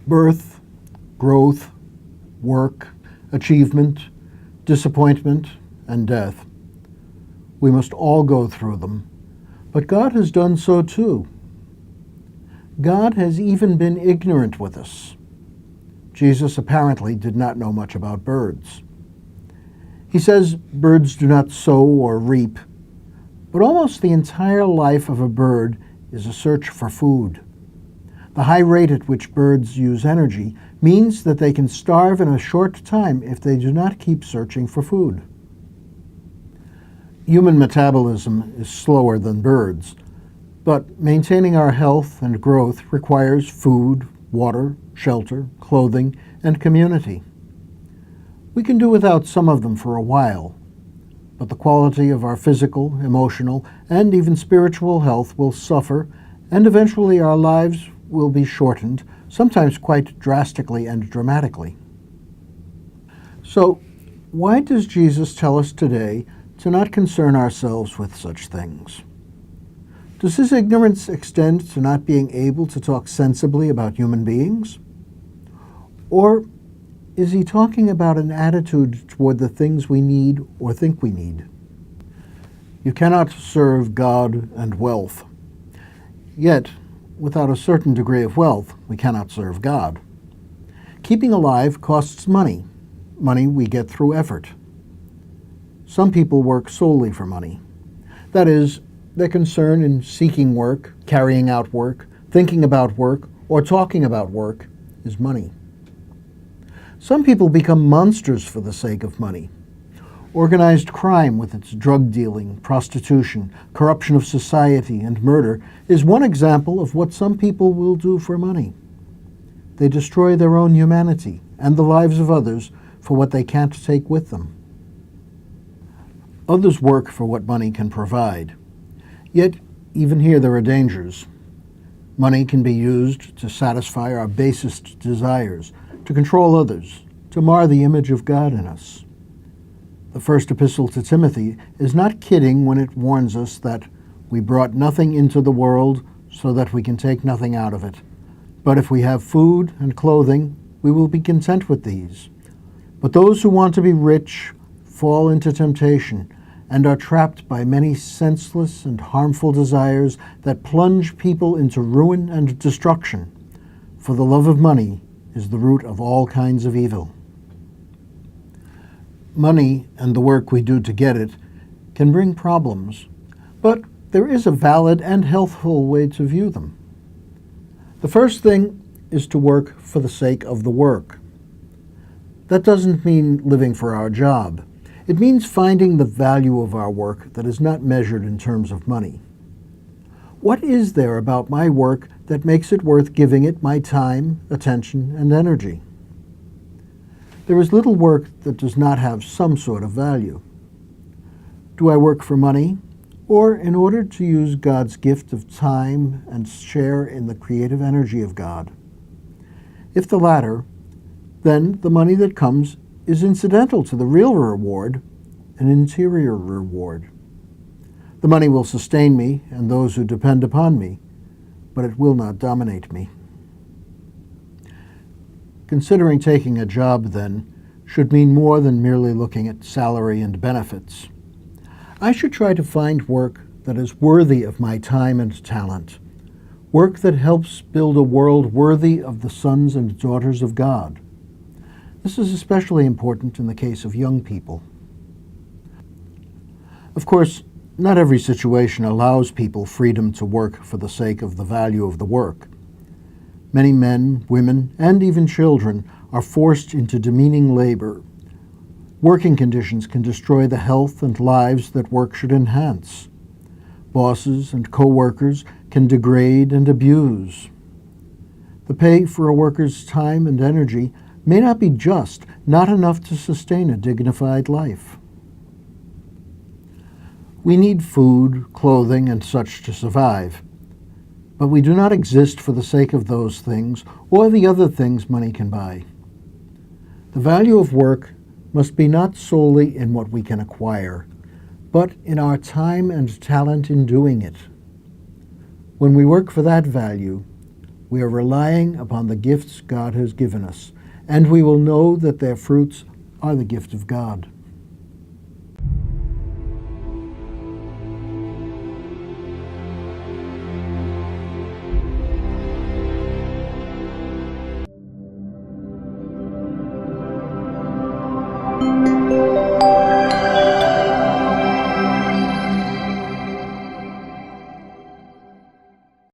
Birth, growth, work, achievement, disappointment, and death. We must all go through them, but God has done so too. God has even been ignorant with us. Jesus apparently did not know much about birds. He says birds do not sow or reap, but almost the entire life of a bird is a search for food. The high rate at which birds use energy means that they can starve in a short time if they do not keep searching for food. Human metabolism is slower than birds, but maintaining our health and growth requires food, water, shelter, clothing, and community. We can do without some of them for a while, but the quality of our physical, emotional, and even spiritual health will suffer, and eventually our lives will be shortened, sometimes quite drastically and dramatically. So, why does Jesus tell us today to not concern ourselves with such things? Does his ignorance extend to not being able to talk sensibly about human beings? Or is he talking about an attitude toward the things we need or think we need? You cannot serve God and wealth. Yet, without a certain degree of wealth, we cannot serve God. Keeping alive costs money, money we get through effort. Some people work solely for money. That is, their concern in seeking work, carrying out work, thinking about work, or talking about work is money. Some people become monsters for the sake of money. Organized crime with its drug dealing, prostitution, corruption of society, and murder is one example of what some people will do for money. They destroy their own humanity and the lives of others for what they can't take with them. Others work for what money can provide. Yet, even here there are dangers. Money can be used to satisfy our basest desires, to control others, to mar the image of God in us. The first epistle to Timothy is not kidding when it warns us that we brought nothing into the world so that we can take nothing out of it. But if we have food and clothing, we will be content with these. But those who want to be rich fall into temptation and are trapped by many senseless and harmful desires that plunge people into ruin and destruction. For the love of money is the root of all kinds of evil. Money and the work we do to get it can bring problems, but there is a valid and healthful way to view them. The first thing is to work for the sake of the work. That doesn't mean living for our job. It means finding the value of our work that is not measured in terms of money. What is there about my work that makes it worth giving it my time, attention, and energy? There is little work that does not have some sort of value. Do I work for money, or in order to use God's gift of time and share in the creative energy of God? If the latter, then the money that comes is incidental to the real reward, an interior reward. The money will sustain me and those who depend upon me, but it will not dominate me. Considering taking a job, then, should mean more than merely looking at salary and benefits. I should try to find work that is worthy of my time and talent, work that helps build a world worthy of the sons and daughters of God. This is especially important in the case of young people. Of course, not every situation allows people freedom to work for the sake of the value of the work. Many men, women, and even children are forced into demeaning labor. Working conditions can destroy the health and lives that work should enhance. Bosses and co-workers can degrade and abuse. The pay for a worker's time and energy may not be just, not enough to sustain a dignified life. We need food, clothing, and such to survive. But we do not exist for the sake of those things or the other things money can buy. The value of work must be not solely in what we can acquire, but in our time and talent in doing it. When we work for that value, We are relying upon the gifts God has given us, and we will know that their fruits are the gift of God.